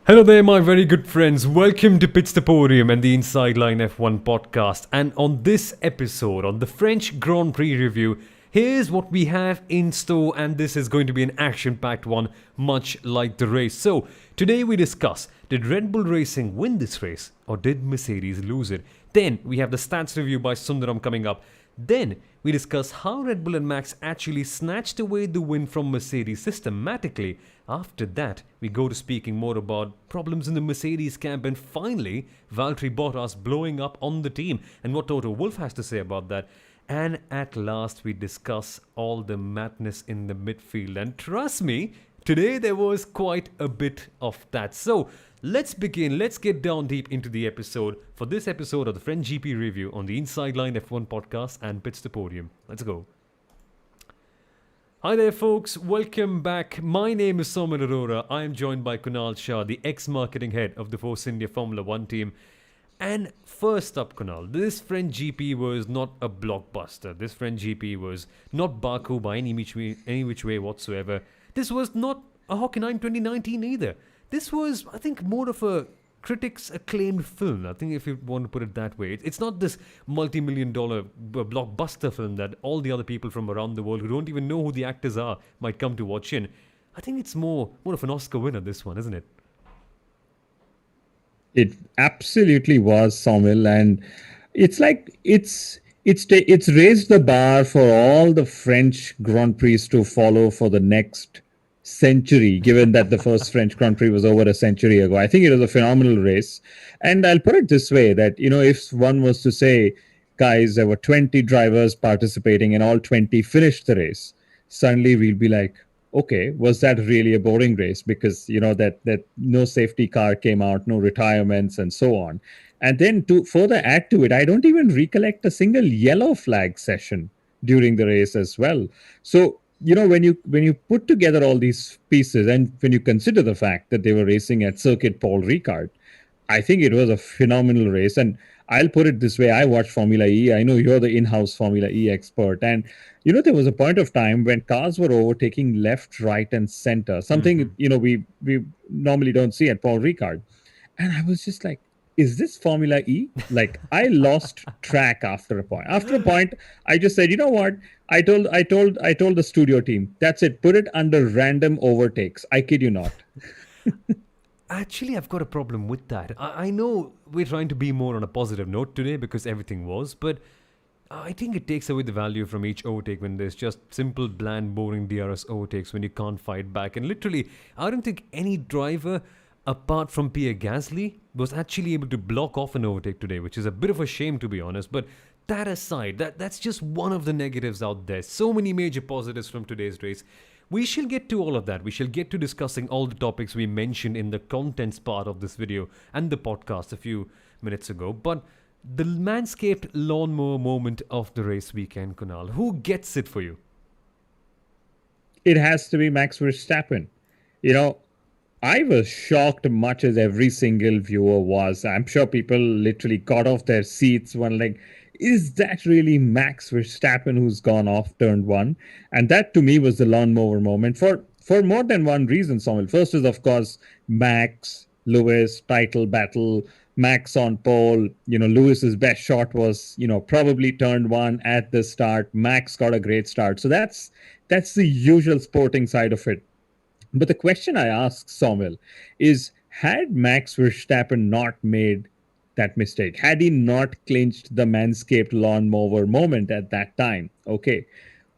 Hello there, my very good friends. Welcome to Pits To Podium and the Inside Line F1 podcast. And on this episode, on the French Grand Prix review, here's what we have in store, and this is going to be an action-packed one, much like the race. So, today we discuss, did Red Bull Racing win this race, or did Mercedes lose it? Then, we have the stats review by Sundaram coming up. Then, we discuss how Red Bull and Max actually snatched away the win from Mercedes systematically. After that, we go to speaking more about problems in the Mercedes camp, and finally, Valtteri Bottas blowing up on the team and what Toto Wolff has to say about that. And at last, we discuss all the madness in the midfield. And trust me, today there was quite a bit of that. So, let's begin. Let's get down deep into the episode for this episode of the French GP review on the Inside Line F1 podcast and Pits To Podium. Let's go. Hi there, folks. Welcome back. My name is Soumil Arora. I am joined by Kunal Shah, the ex-marketing head of the Force India Formula 1 team. And first up, Kunal, this French GP was not a blockbuster. This French GP was not Baku by any which way whatsoever. This was not a Hockenheim 2019 either. This was, I think, more of a critics acclaimed film. I think if you want to put it that way. It's not this multi-million dollar blockbuster film that all the other people from around the world who don't even know who the actors are might come to watch in. I think it's more of an Oscar winner, this one, isn't it? It absolutely was, Soumil, and it's like it's raised the bar for all the French Grand Prix to follow for the next century, given that the first French Grand Prix was over a century ago. I think it was a phenomenal race. And I'll put it this way, that, if one was to say, guys, there were 20 drivers participating and all 20 finished the race, suddenly we'll be like, okay, was that really a boring race? Because, that no safety car came out, no retirements and so on. And then to further add to it, I don't even recollect a single yellow flag session during the race as well. So, when you put together all these pieces and when you consider the fact that they were racing at Circuit Paul Ricard, I think it was a phenomenal race. And I'll put it this way, I watch Formula E. I know you're the in-house Formula E expert. And, there was a point of time when cars were overtaking left, right, and center, something, we normally don't see at Paul Ricard. And I was just like, is this Formula E? Like, I lost track after a point. After a point, I just said, you know what? I told the studio team, that's it. Put it under random overtakes. I kid you not. Actually, I've got a problem with that. I know we're trying to be more on a positive note today because everything was, but I think it takes away the value from each overtake when there's just simple, bland, boring DRS overtakes when you can't fight back. And literally, I don't think any driver, apart from Pierre Gasly, was actually able to block off an overtake today, which is a bit of a shame, to be honest. But that aside, that's just one of the negatives out there. So many major positives from today's race. We shall get to all of that. We shall get to discussing all the topics we mentioned in the contents part of this video and the podcast a few minutes ago. But the Manscaped Lawnmower moment of the race weekend, Kunal, who gets it for you? It has to be Max Verstappen. I was shocked, much as every single viewer was. I'm sure people literally got off their seats when like, is that really Max Verstappen who's gone off turn one? And that to me was the lawnmower moment for more than one reason, Soumil. First is, of course, Max, Lewis, title battle, Max on pole. Lewis's best shot was, probably turn one at the start. Max got a great start. So that's the usual sporting side of it. But the question I ask, Soumil, is had Max Verstappen not made that mistake, had he not clinched the Manscaped lawnmower moment at that time, okay,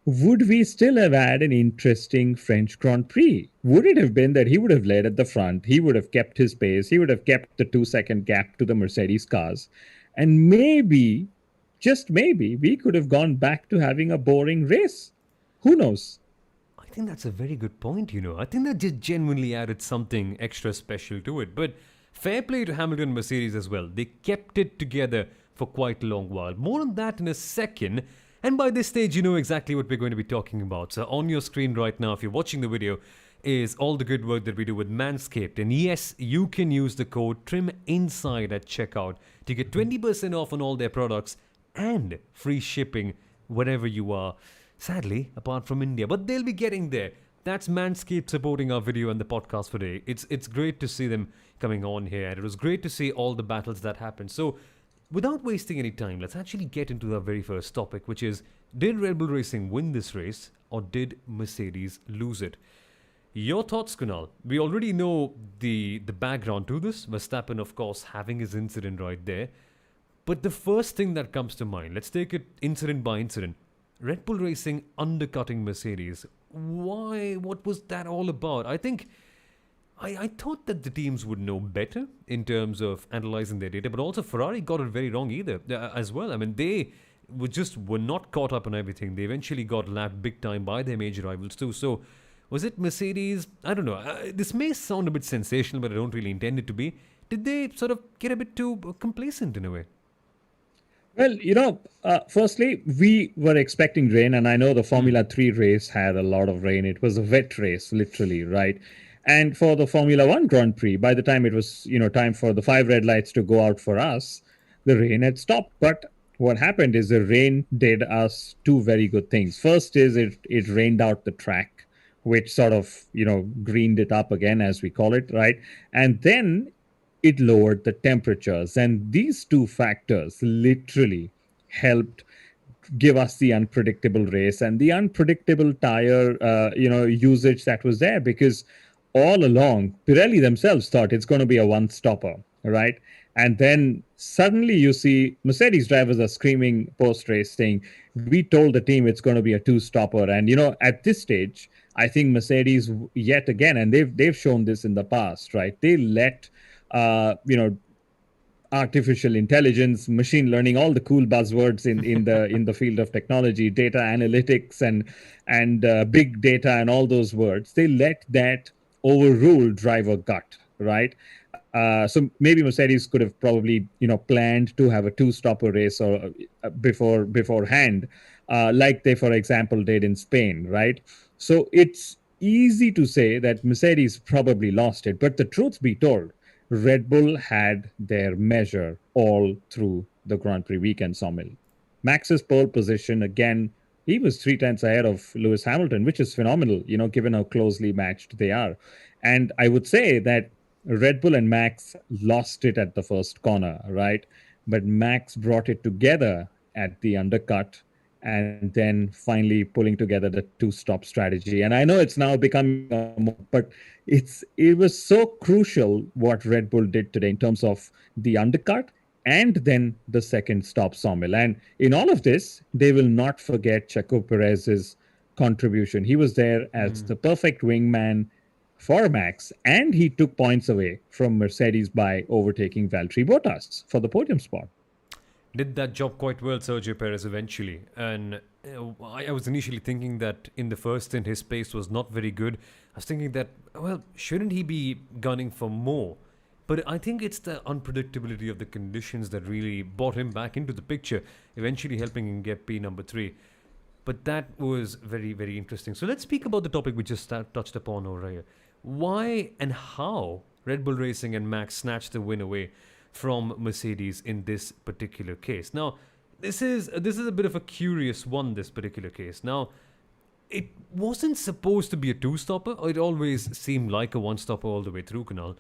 would we still have had an interesting French Grand Prix? Would it have been that he would have led at the front, he would have kept his pace, he would have kept the 2-second gap to the Mercedes cars, and maybe, just maybe, we could have gone back to having a boring race? Who knows? I think that's a very good point, I think that just genuinely added something extra special to it. But fair play to Hamilton and Mercedes as well. They kept it together for quite a long while. More on that in a second. And by this stage, you know exactly what we're going to be talking about. So on your screen right now, if you're watching the video, is all the good work that we do with Manscaped. And yes, you can use the code TRIMINSIDE at checkout to get 20% off on all their products and free shipping wherever you are. Sadly, apart from India. But they'll be getting there. That's Manscaped supporting our video and the podcast today. It's great to see them coming on here, and it was great to see all the battles that happened. So, without wasting any time, let's actually get into the very first topic, which is, did Red Bull Racing win this race or did Mercedes lose it? Your thoughts, Kunal? We already know the background to this. Verstappen, of course, having his incident right there. But the first thing that comes to mind, let's take it incident by incident. Red Bull Racing undercutting Mercedes. Why? What was that all about? I think I thought that the teams would know better in terms of analyzing their data, but also Ferrari got it very wrong either as well. I mean, they were not caught up on everything. They eventually got lapped big time by their major rivals too. So was it Mercedes? I don't know. This may sound a bit sensational, but I don't really intend it to be. Did they sort of get a bit too complacent in a way? Well, firstly, we were expecting rain, and I know the Formula 3 race had a lot of rain. It was a wet race, literally, right? And for the Formula 1 Grand Prix, by the time it was, time for the 5 red lights to go out for us, the rain had stopped. But what happened is the rain did us two very good things. First is it rained out the track, which sort of, greened it up again, as we call it, right? And then it lowered the temperatures. And these two factors literally helped give us the unpredictable race and the unpredictable tire, usage that was there, because all along, Pirelli themselves thought it's going to be a one-stopper, right? And then suddenly you see Mercedes drivers are screaming post-race saying, we told the team it's going to be a two-stopper. And, at this stage, I think Mercedes yet again, and they've shown this in the past, right? They let, artificial intelligence, machine learning, all the cool buzzwords in the field of technology, data analytics and big data and all those words. They let that overrule driver gut, right? So maybe Mercedes could have probably planned to have a two-stopper race or beforehand, like they, for example, did in Spain, right? So it's easy to say that Mercedes probably lost it, but the truth be told, Red Bull had their measure all through the Grand Prix weekend, Soumil. Max's pole position, again, he was 3 tenths ahead of Lewis Hamilton, which is phenomenal, given how closely matched they are. And I would say that Red Bull and Max lost it at the first corner, right? But Max brought it together at the undercut and then finally pulling together the two-stop strategy. And I know it's now becoming but it was so crucial what Red Bull did today in terms of the undercut and then the second stop, Soumil. And in all of this, they will not forget Checo Perez's contribution. He was there as the perfect wingman for Max, and he took points away from Mercedes by overtaking Valtteri Bottas for the podium spot. Did that job quite well, Sergio Perez, eventually. And I was initially thinking that in the first stint, his pace was not very good. I was thinking that, well, shouldn't he be gunning for more? But I think it's the unpredictability of the conditions that really brought him back into the picture, eventually helping him get P number 3. But that was very, very interesting. So let's speak about the topic we just touched upon over here. Why and how Red Bull Racing and Max snatched the win away from Mercedes in this particular case. Now, this is a bit of a curious one, this particular case. Now, it wasn't supposed to be a two-stopper. It always seemed like a one-stopper all the way through, Kunal.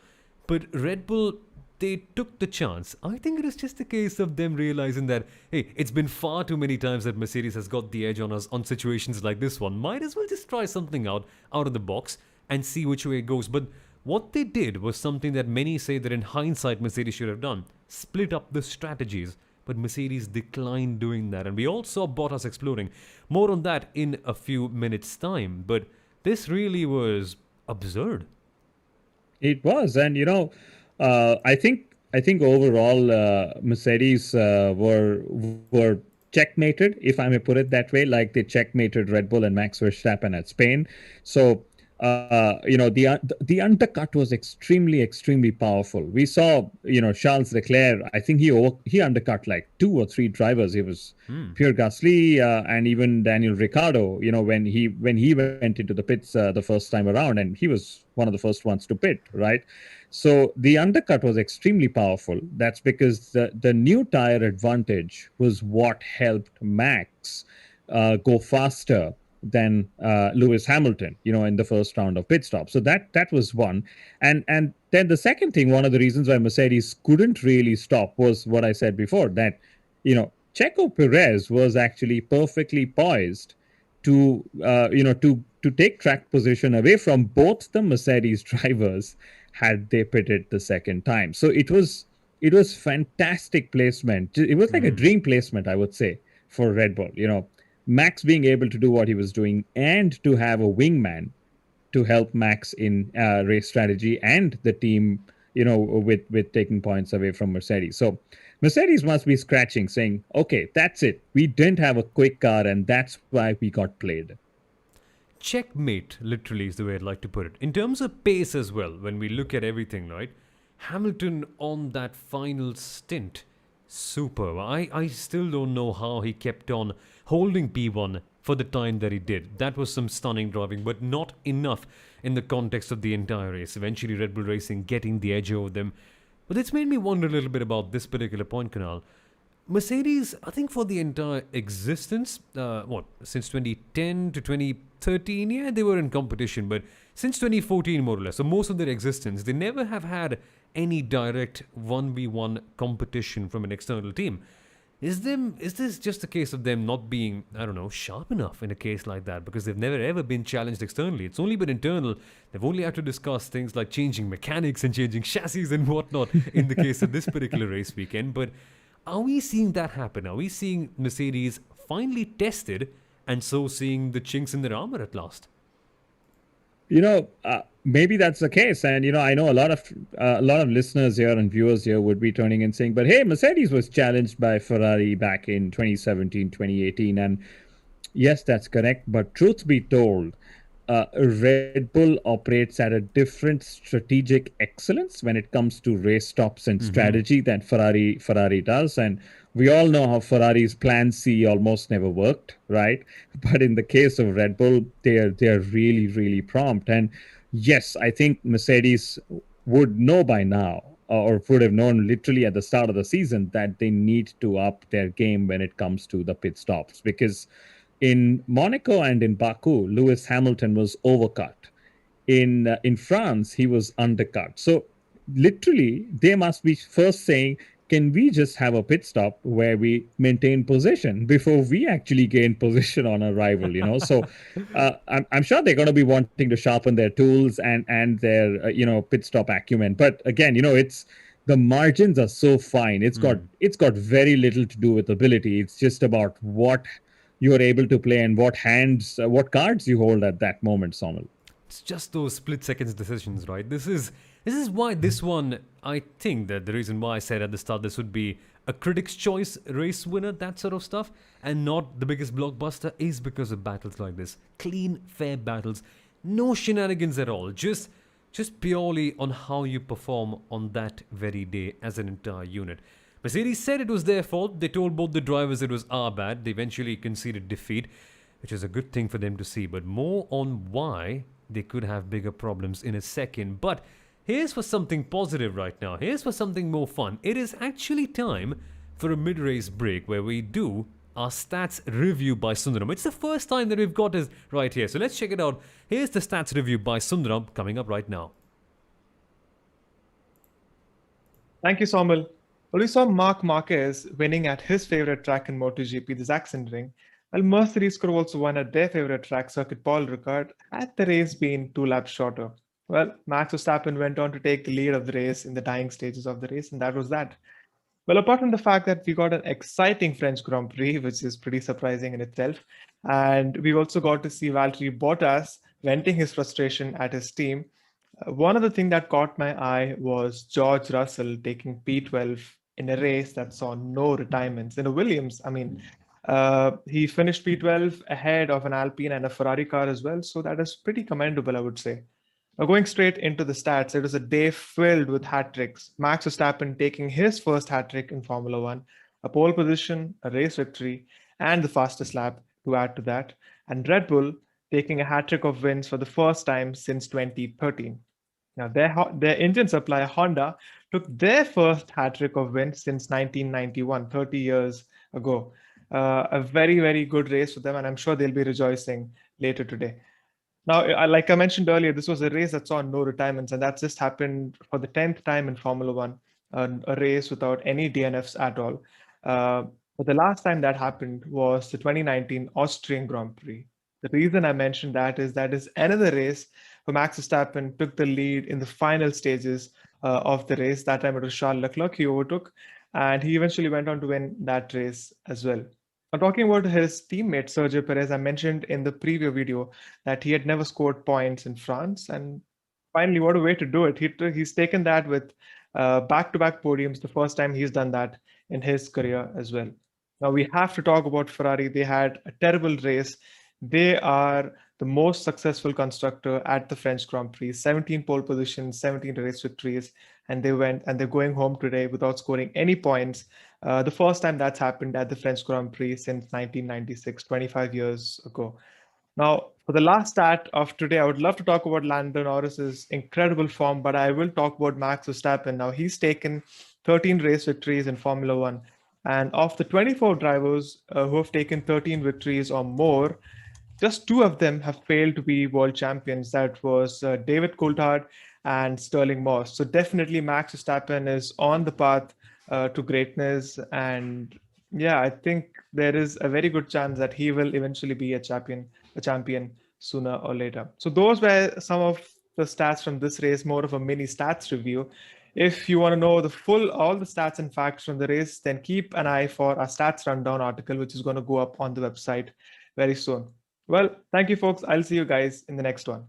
But Red Bull, they took the chance. I think it is just a case of them realizing that, hey, it's been far too many times that Mercedes has got the edge on us on situations like this one. Might as well just try something out of the box and see which way it goes. But what they did was something that many say that in hindsight Mercedes should have done. Split up the strategies. But Mercedes declined doing that. And we all saw Bottas exploding. More on that in a few minutes' time. But this really was absurd. It was. And, I think overall Mercedes were checkmated, if I may put it that way, like they checkmated Red Bull and Max Verstappen at Spain. So the undercut was extremely powerful. We saw, Charles Leclerc. I think he undercut like 2 or 3 drivers. It was Pierre Gasly and even Daniel Ricciardo. When he went into the pits the first time around, and he was one of the first ones to pit, right? So the undercut was extremely powerful. That's because the new tire advantage was what helped Max go faster than Lewis Hamilton, in the first round of pit stop. So that was one. And then the second thing, one of the reasons why Mercedes couldn't really stop was what I said before, that Checo Perez was actually perfectly poised to take track position away from both the Mercedes drivers had they pitted the second time. So it was fantastic placement. It was like a dream placement, I would say, for Red Bull. Max being able to do what he was doing and to have a wingman to help Max in race strategy and the team, with taking points away from Mercedes. So Mercedes must be scratching, saying, "Okay, that's it. We didn't have a quick car, and that's why we got played." Checkmate, literally, is the way I'd like to put it. In terms of pace as well, when we look at everything, right? Hamilton on that final stint, superb. I still don't know how he kept on holding P1 for the time that he did. That was some stunning driving, but not enough in the context of the entire race. Eventually, Red Bull Racing getting the edge over them. But it's made me wonder a little bit about this particular point, Kunal. Mercedes, I think for the entire existence, since 2010 to 2013, yeah, they were in competition, but since 2014, more or less, so most of their existence, they never have had any direct 1v1 competition from an external team. Is this just a case of them not being, I don't know, sharp enough in a case like that? Because they've never ever been challenged externally. It's only been internal. They've only had to discuss things like changing mechanics and changing chassis and whatnot in the case of this particular race weekend. But are we seeing that happen? Are we seeing Mercedes finally tested and so seeing the chinks in their armor at last? Maybe that's the case, and I know a lot of listeners here and viewers here would be turning and saying, "But hey, Mercedes was challenged by Ferrari back in 2017, 2018," and yes, that's correct. But truth be told, Red Bull operates at a different strategic excellence when it comes to race stops and strategy than Ferrari does. And we all know how Ferrari's Plan C almost never worked, right? But in the case of Red Bull, they are really really prompt. And yes, I think Mercedes would know by now, or would have known literally at the start of the season, that they need to up their game when it comes to the pit stops, because in Monaco and in Baku, Lewis Hamilton was overcut. In France, he was undercut. So literally, they must be first saying, "Can we just have a pit stop where we maintain position before we actually gain position on a rival?" So I'm sure they're going to be wanting to sharpen their tools and their pit stop acumen. But again, it's the margins are so fine. It's got very little to do with ability. It's just about what you are able to play and what cards you hold at that moment, Soumil. It's just those split seconds decisions, right? This is why this one, I think that the reason why I said at the start this would be a critic's choice race winner, that sort of stuff, and not the biggest blockbuster, is because of battles like this. Clean, fair battles. No shenanigans at all. Just purely on how you perform on that very day as an entire unit. Mercedes said it was their fault. They told both the drivers it was our bad. They eventually conceded defeat, which is a good thing for them to see. But more on why they could have bigger problems in a second. But here's for something positive right now. Here's for something more fun. It is actually time for a mid-race break where we do our stats review by Sundaram. It's the first time that we've got this right here. So let's check it out. Here's the stats review by Sundaram coming up right now. Thank you, Soumil. Well, we saw Marc Marquez winning at his favorite track in MotoGP, the Sachsenring, while Mercedes could also won at their favorite track, Circuit Paul Ricard, had the race been 2 laps shorter. Well, Max Verstappen went on to take the lead of the race in the dying stages of the race, and that was that. Well, apart from the fact that we got an exciting French Grand Prix, which is pretty surprising in itself, and we also got to see Valtteri Bottas venting his frustration at his team. One of the things that caught my eye was George Russell taking P12 in a race that saw no retirements. In a Williams, he finished P12 ahead of an Alpine and a Ferrari car as well, so that is pretty commendable, I would say. Now, going straight into the stats, it was a day filled with hat tricks. Max Verstappen taking his first hat trick in Formula One, a pole position, a race victory, and the fastest lap to add to that. And Red Bull taking a hat trick of wins for the first time since 2013. Now, their engine supplier Honda took their first hat trick of wins since 1991, 30 years ago. A very, very good race for them, and I'm sure they'll be rejoicing later today. Now, like I mentioned earlier, this was a race that saw no retirements, and that just happened for the 10th time in Formula One, a race without any DNFs at all. Uh, but the last time that happened was the 2019 Austrian Grand Prix. The reason I mentioned that is another race where Max Verstappen took the lead in the final stages of the race. That time it was Charles Leclerc he overtook, and he eventually went on to win that race as well. Now, talking about his teammate Sergio Perez, I mentioned in the preview video that he had never scored points in France, and finally, what a way to do it! He's taken that with back-to-back podiums, the first time he's done that in his career as well. Now we have to talk about Ferrari. They had a terrible race. They are the most successful constructor at the French Grand Prix, 17 pole positions, 17 race victories, and they're going home today without scoring any points. The first time that's happened at the French Grand Prix since 1996, 25 years ago. Now, for the last stat of today, I would love to talk about Lando Norris's incredible form, but I will talk about Max Verstappen. Now, he's taken 13 race victories in Formula One. And of the 24 drivers who have taken 13 victories or more, just two of them have failed to be world champions. That was David Coulthard and Sterling Moss. So definitely Max Verstappen is on the path to greatness. And yeah, I think there is a very good chance that he will eventually be a champion sooner or later. So those were some of the stats from this race, more of a mini stats review. If you want to know all the stats and facts from the race, then keep an eye for our stats rundown article, which is going to go up on the website very soon. Well, thank you, folks. I'll see you guys in the next one.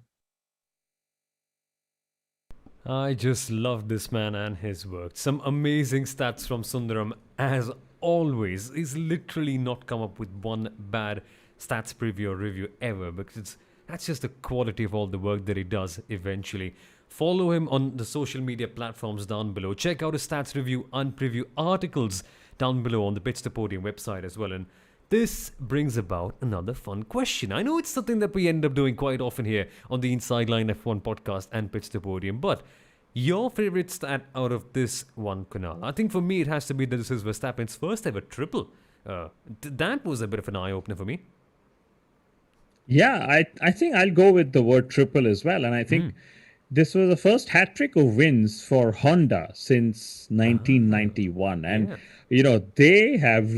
I just love this man and his work. Some amazing stats from Sundaram, as always. He's literally not come up with one bad stats preview or review ever, because that's just the quality of all the work that he does eventually. Follow him on the social media platforms down below. Check out his stats review and preview articles down below on the Pits To Podium website as well. And this brings about another fun question. I know it's something that we end up doing quite often here on the Inside Line F1 podcast and Pits To Podium, but your favorite stat out of this one, Kunal? I think for me it has to be that this is Verstappen's first ever triple. That was a bit of an eye-opener for me. Yeah, I think I'll go with the word triple as well. And I think this was the first hat trick of wins for Honda since 1991. And, they have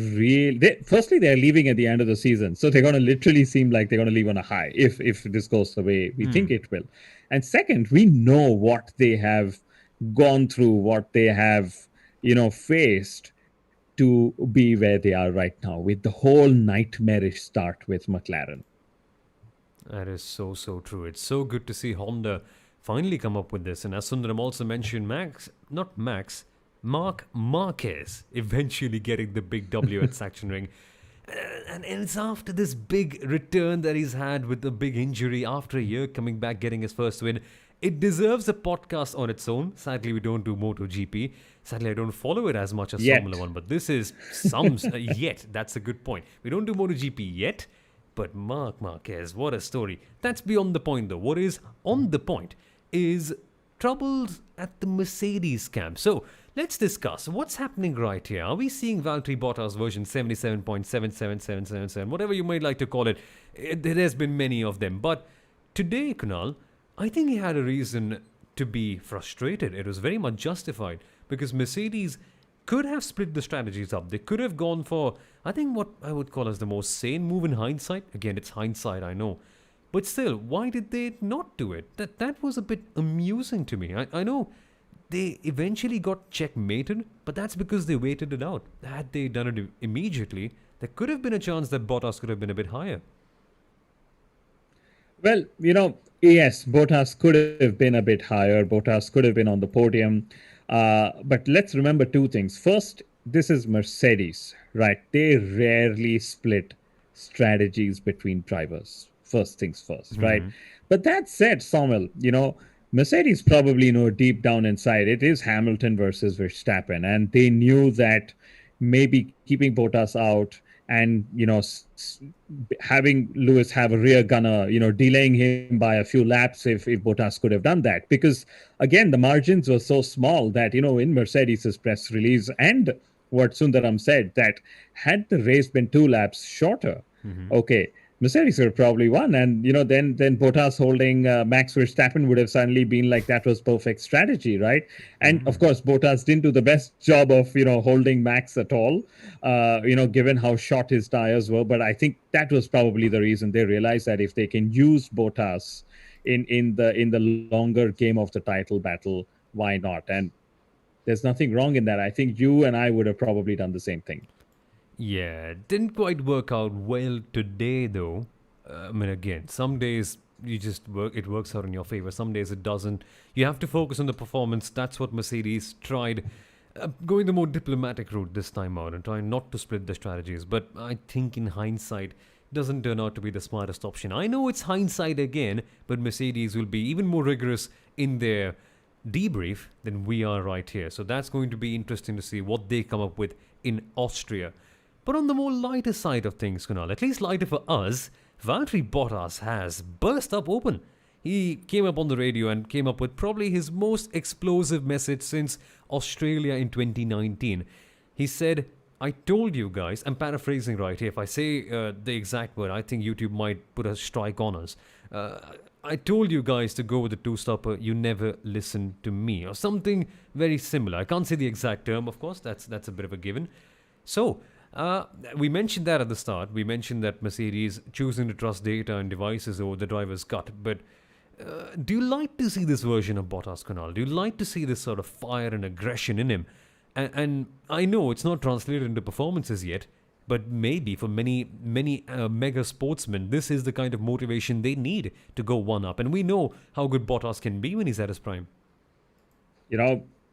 firstly, they're leaving at the end of the season. So they're going to literally seem like they're going to leave on a high if this goes the way we think it will. And second, we know what they have gone through, what they have, faced to be where they are right now with the whole nightmarish start with McLaren. That is so true. It's so good to see Honda finally come up with this. And as Sundaram also mentioned, Marc Marquez eventually getting the big W at Sachsenring. And it's after this big return that he's had with the big injury, after a year coming back, getting his first win. It deserves a podcast on its own. Sadly, we don't do MotoGP. Sadly, I don't follow it as much as Formula One. But this is yet. That's a good point. We don't do MotoGP yet. But Marc Marquez, what a story. That's beyond the point though. What is on the point is troubles at the Mercedes camp. So let's discuss what's happening right here. Are we seeing Valtteri Bottas version 77.77777, whatever you might like to call it? There's been many of them. But today, Kunal, I think he had a reason to be frustrated. It was very much justified because Mercedes could have split the strategies up. They could have gone for, I think, what I would call as the most sane move in hindsight. Again, it's hindsight, I know. But still, why did they not do it? That was a bit amusing to me. I know they eventually got checkmated, but that's because they waited it out. Had they done it immediately, there could have been a chance that Bottas could have been a bit higher. Well, yes, Bottas could have been a bit higher. Bottas could have been on the podium. But let's remember two things. First, this is Mercedes, right? They rarely split strategies between drivers. First things first, right? But that said, Soumil, Mercedes probably know deep down inside it is Hamilton versus Verstappen. And they knew that maybe keeping Bottas out and, having Lewis have a rear gunner, delaying him by a few laps if Bottas could have done that. Because, again, the margins were so small that, in Mercedes' press release and what Sundaram said, that had the race been 2 laps shorter, okay, Mercedes would have probably won, and then Bottas holding Max Verstappen would have suddenly been like that was perfect strategy, right? And of course, Bottas didn't do the best job of holding Max at all, given how short his tires were. But I think that was probably the reason they realized that if they can use Bottas in the longer game of the title battle, why not? And there's nothing wrong in that. I think you and I would have probably done the same thing. Yeah, didn't quite work out well today though. I mean, again, some days you just it works out in your favor. Some days it doesn't. You have to focus on the performance. That's what Mercedes tried, going the more diplomatic route this time out and trying not to split the strategies. But I think in hindsight, it doesn't turn out to be the smartest option. I know it's hindsight again, but Mercedes will be even more rigorous in their debrief than we are right here. So that's going to be interesting to see what they come up with in Austria. But on the more lighter side of things, Kunal, at least lighter for us, Valtteri Bottas has burst up open. He came up on the radio and came up with probably his most explosive message since Australia in 2019. He said, I told you guys, I'm paraphrasing right here. If I say the exact word, I think YouTube might put a strike on us. I told you guys to go with the two-stopper, you never listened to me. Or something very similar. I can't say the exact term, of course, that's a bit of a given. So, we mentioned that at the start. We mentioned that Mercedes choosing to trust data and devices over the driver's gut. But do you like to see this version of Bottas, Kunal? Do you like to see this sort of fire and aggression in him? And I know it's not translated into performances yet, but maybe for many mega sportsmen, this is the kind of motivation they need to go one up. And we know how good Bottas can be when he's at his prime.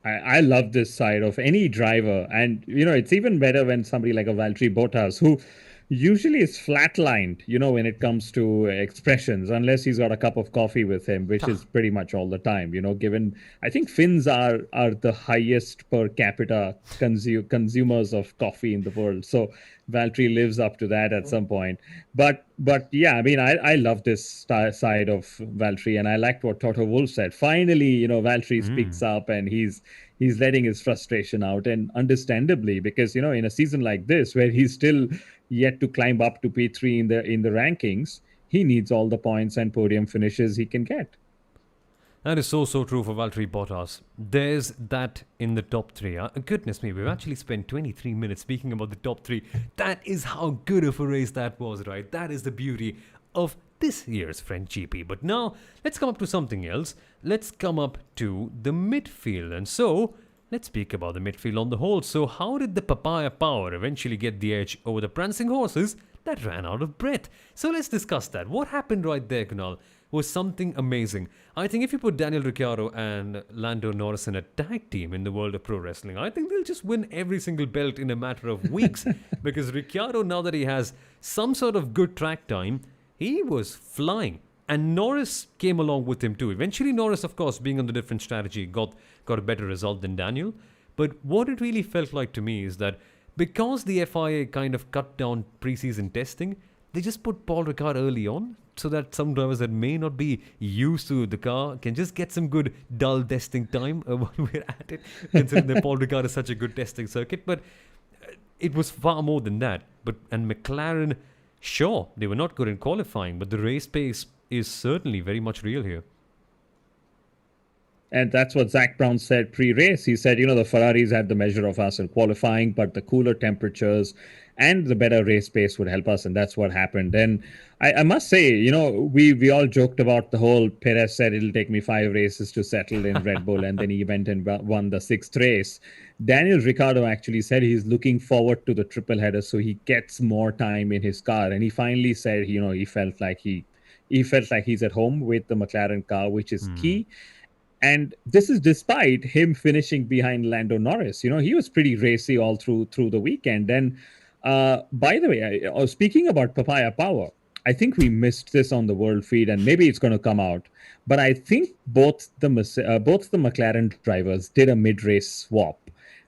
I love this side of any driver. And, it's even better when somebody like a Valtteri Bottas, who usually is flatlined, when it comes to expressions, unless he's got a cup of coffee with him, which is pretty much all the time, given I think Finns are the highest per capita consumers of coffee in the world. So Valtteri lives up to that at some point. But yeah, I mean, I love this side of Valtteri, and I liked what Toto Wolff said. Finally, Valtteri speaks up and he's letting his frustration out, and understandably, because in a season like this where he's still yet to climb up to P3 in the rankings, he needs all the points and podium finishes he can get. That is so true for Valtteri Bottas. There's that in the top three. Goodness me, we've actually spent 23 minutes speaking about the top three. That is how good of a race that was, right? That is the beauty of this year's French GP. But now, let's come up to something else. Let's come up to the midfield. And so, let's speak about the midfield on the whole. So how did the Papaya power eventually get the edge over the prancing horses that ran out of breath? So let's discuss that. What happened right there, Kunal, was something amazing. I think if you put Daniel Ricciardo and Lando Norris in a tag team in the world of pro wrestling, I think they'll just win every single belt in a matter of weeks. Because Ricciardo, now that he has some sort of good track time, he was flying. And Norris came along with him too. Eventually Norris, of course, being on the different strategy, got a better result than Daniel. But what it really felt like to me is that because the FIA kind of cut down preseason testing, they just put Paul Ricard early on so that some drivers that may not be used to the car can just get some good dull testing time while we're at it, considering that Paul Ricard is such a good testing circuit. But it was far more than that. And McLaren, sure, they were not good in qualifying, but the race pace is certainly very much real here. And that's what Zach Brown said pre-race. He said, the Ferraris had the measure of us in qualifying, but the cooler temperatures and the better race pace would help us, and that's what happened. And I must say, we all joked about the whole Perez said it'll take me 5 races to settle in Red Bull, and then he went and won the 6th race. Daniel Ricciardo actually said he's looking forward to the triple header so he gets more time in his car. And he finally said, he felt like he's at home with the McLaren car, which is key. And this is despite him finishing behind Lando Norris. He was pretty racy all through the weekend. And by the way, speaking about Papaya power, I think we missed this on the world feed, and maybe it's going to come out. But I think both the McLaren drivers did a mid-race swap.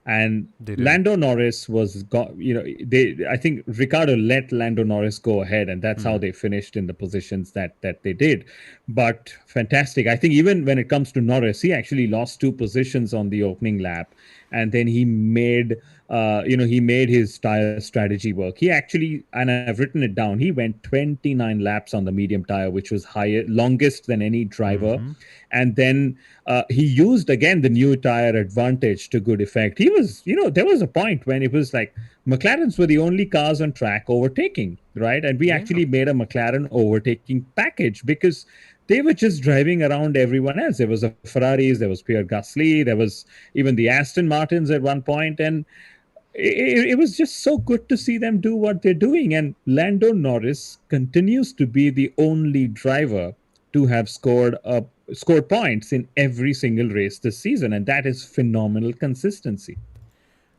And Lando Norris I think Ricciardo let Lando Norris go ahead, and that's how they finished in the positions that they did. But fantastic. I think even when it comes to Norris, he actually lost 2 positions on the opening lap. and then he made his tire strategy work. He actually, and I've written it down, he went 29 laps on the medium tire, which was higher, longest than any driver. And then he used again the new tire advantage to good effect. He was, there was a point when it was like McLarens were the only cars on track overtaking, right? And we Yeah. actually made a McLaren overtaking package because they were just driving around everyone else. There was a Ferraris, there was Pierre Gasly, there was even the Aston Martins at one point, and it was just so good to see them do what they're doing. And Lando Norris continues to be the only driver to have scored points in every single race this season, and that is phenomenal consistency.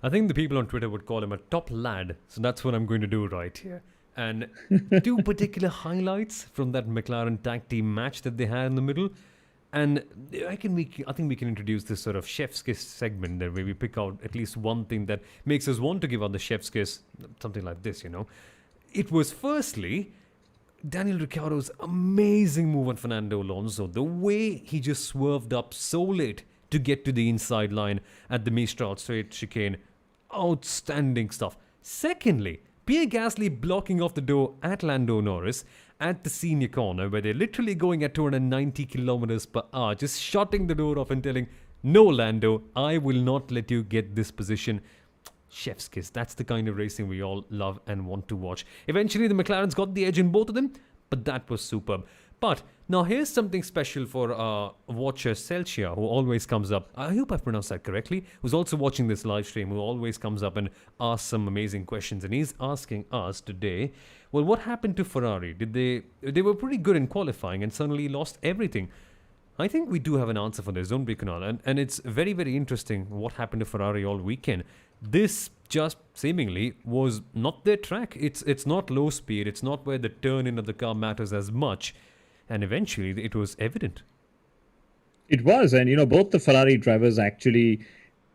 I think the people on Twitter would call him a top lad, so that's what I'm going to do right here. And two particular highlights from that McLaren tag team match that they had in the middle. And I think we can introduce this sort of chef's kiss segment there, where we pick out at least one thing that makes us want to give out the chef's kiss, something like this, It was firstly Daniel Ricciardo's amazing move on Fernando Alonso. The way he just swerved up so late to get to the inside line at the Mistral straight chicane. Outstanding stuff. Secondly, Pierre Gasly blocking off the door at Lando Norris at the senior corner, where they're literally going at 290 kilometers per hour, just shutting the door off and telling, "No, Lando, I will not let you get this position." Chef's kiss. That's the kind of racing we all love and want to watch. Eventually, the McLarens got the edge in both of them, but that was superb. But now here's something special for our watcher Celcia, who always comes up. I hope I've pronounced that correctly. Who's also watching this live stream, who always comes up and asks some amazing questions. And he's asking us today, well, what happened to Ferrari? They were pretty good in qualifying and suddenly lost everything. I think we do have an answer for this, don't we, Kunal? And it's very, very interesting what happened to Ferrari all weekend. This just seemingly was not their track. It's not low speed. It's not where the turn in of the car matters as much. And eventually, it was evident. It was. And, both the Ferrari drivers actually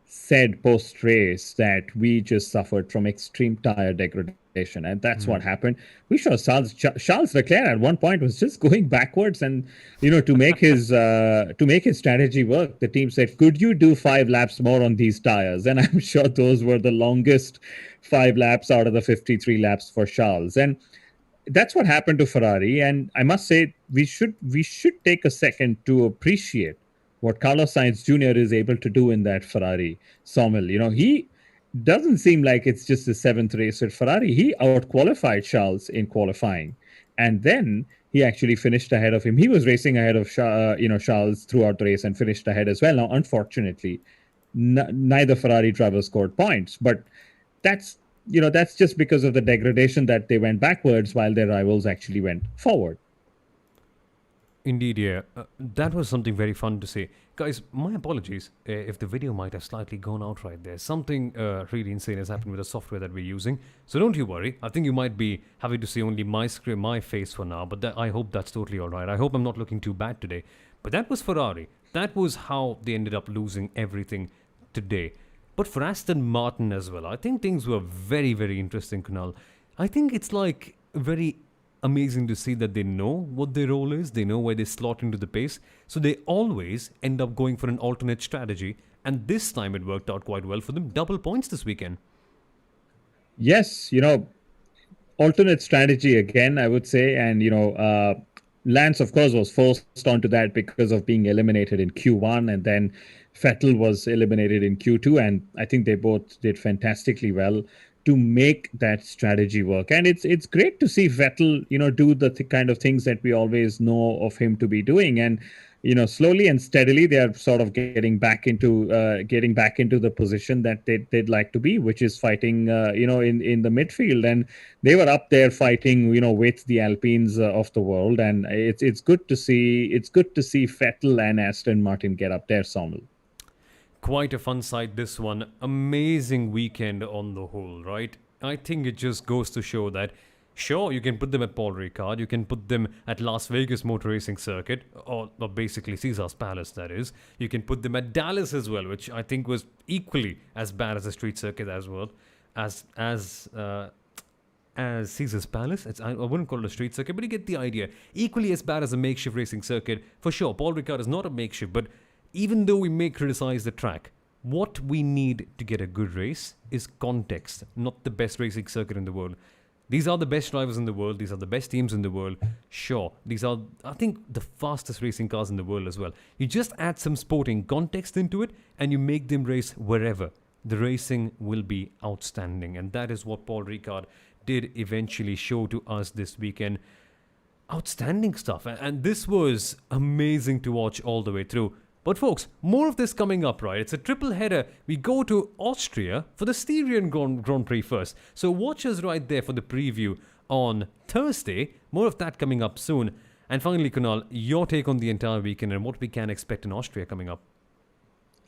said post-race that we just suffered from extreme tire degradation. And that's what happened. We saw Charles Leclerc at one point was just going backwards. And, to make his strategy work, the team said, could you do 5 laps more on these tires? And I'm sure those were the longest 5 laps out of the 53 laps for Charles. And that's what happened to Ferrari, and I must say we should take a second to appreciate what Carlos Sainz Jr. is able to do in that Ferrari. Soumil, he doesn't seem like it's just his 7th race at Ferrari. He outqualified Charles in qualifying, and then he actually finished ahead of him. He was racing ahead of Charles throughout the race and finished ahead as well. Now, unfortunately, neither Ferrari driver scored points, but that's just because of the degradation that they went backwards while their rivals actually went forward. Indeed, yeah. That was something very fun to see. Guys, my apologies if the video might have slightly gone out right there. Something really insane has happened with the software that we're using. So don't you worry. I think you might be having to see only my screen, my face for now. But I hope that's totally all right. I hope I'm not looking too bad today. But that was Ferrari. That was how they ended up losing everything today. But for Aston Martin as well, I think things were very, very interesting, Kunal. I think it's like very amazing to see that they know what their role is. They know where they slot into the pace. So they always end up going for an alternate strategy. And this time it worked out quite well for them. Double points this weekend. Yes, alternate strategy again, I would say. And, Lance, of course, was forced onto that because of being eliminated in Q1, and then Vettel was eliminated in Q2, and I think they both did fantastically well to make that strategy work. And it's great to see Vettel, do the kind of things that we always know of him to be doing. And slowly and steadily, they are sort of getting back into the position that they'd like to be, which is fighting, in the midfield. And they were up there fighting, with the Alpines of the world. And it's good to see. It's good to see Vettel and Aston Martin get up there, Soumil. Quite a fun sight, this one. Amazing weekend on the whole, right? I think it just goes to show that, sure, you can put them at Paul Ricard, you can put them at Las Vegas Motor Racing Circuit, or basically Caesar's Palace, that is. You can put them at Dallas as well, which I think was equally as bad as a street circuit as well, as Caesar's Palace. I wouldn't call it a street circuit, but you get the idea. Equally as bad as a makeshift racing circuit. For sure, Paul Ricard is not a makeshift, but even though we may criticize the track, what we need to get a good race is context, not the best racing circuit in the world. These are the best drivers in the world. These are the best teams in the world. Sure, these are, I think, the fastest racing cars in the world as well. You just add some sporting context into it and you make them race wherever. The racing will be outstanding. And that is what Paul Ricard did eventually show to us this weekend. Outstanding stuff. And this was amazing to watch all the way through. But folks, more of this coming up, right? It's a triple header. We go to Austria for the Styrian Grand Prix first. So watch us right there for the preview on Thursday. More of that coming up soon. And finally, Kunal, your take on the entire weekend and what we can expect in Austria coming up.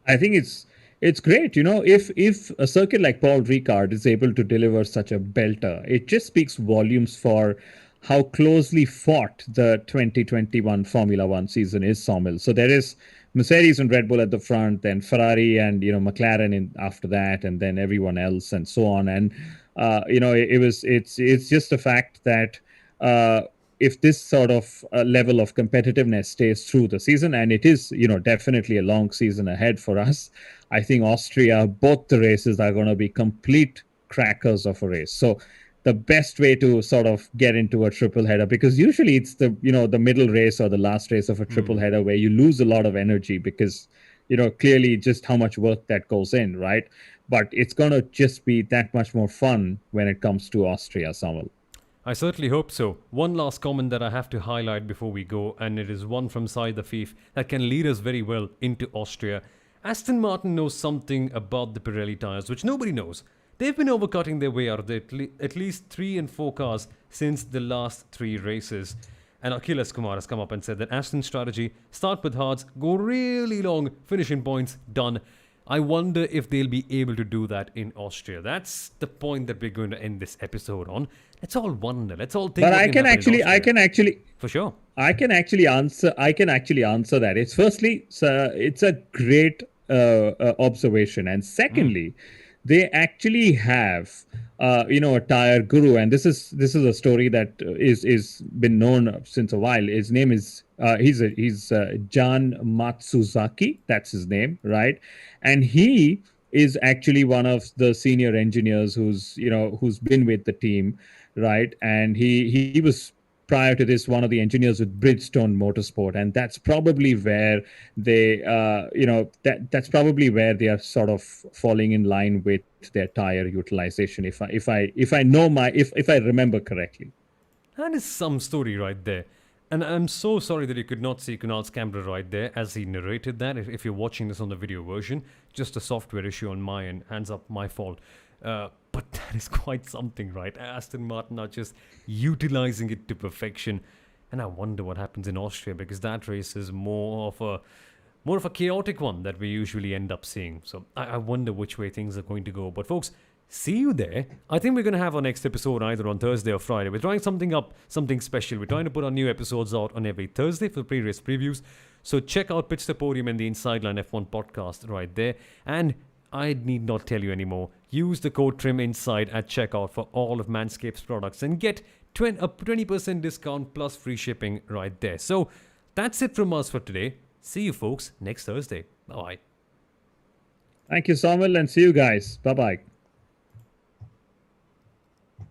I think it's great. If a circuit like Paul Ricard is able to deliver such a belter, it just speaks volumes for how closely fought the 2021 Formula One season is, Soumil. So there is Mercedes and Red Bull at the front, then Ferrari and McLaren after that, and then everyone else and so on. And it's just a fact that if this sort of level of competitiveness stays through the season, and it is definitely a long season ahead for us, I think Austria, both the races are going to be complete crackers of a race. So the best way to sort of get into a triple header, because usually it's the middle race or the last race of a triple header where you lose a lot of energy because clearly just how much work that goes in, right? But it's going to just be that much more fun when it comes to Austria, Samuel. I certainly hope so. One last comment that I have to highlight before we go, and it is one from Said Afif that can lead us very well into Austria. Aston Martin knows something about the Pirelli tyres which nobody knows. They've been overcutting their way out of at least 3 and 4 cars since the last 3 races. And Achilles Kumar has come up and said that Aston's strategy, start with hards, go really long, finish in points, done. I wonder if they'll be able to do that in Austria. That's the point that we're going to end this episode on. Let's all wonder. Let's all think. But I can actually, for sure. I can actually answer that. It's firstly, it's a great observation, and secondly, they actually have a tire guru, and this is a story that is been known since a while. His name is he's Jan Matsuzaki, that's his name, right? And he is actually one of the senior engineers who's been with the team, right? And he was, prior to this, one of the engineers with Bridgestone Motorsport, and that's probably where they, that's probably where they are sort of falling in line with their tire utilization. If I remember correctly, that is some story right there. And I'm so sorry that you could not see Kunal's camera right there as he narrated that. If you're watching this on the video version, just a software issue on my end. Hands up, my fault. But that is quite something, right? Aston Martin are just utilizing it to perfection. And I wonder what happens in Austria, because that race is more of a chaotic one that we usually end up seeing. So I wonder which way things are going to go. But folks, see you there. I think we're going to have our next episode either on Thursday or Friday. We're trying something special. We're trying to put our new episodes out on every Thursday for pre-race previews. So check out Pits To Podium and the Inside Line F1 podcast right there. And I need not tell you anymore. Use the code TRIMINSIDE at checkout for all of Manscaped's products and get a 20% discount plus free shipping right there. So that's it from us for today. See you folks next Thursday. Bye-bye. Thank you, Soumil, and see you guys. Bye-bye.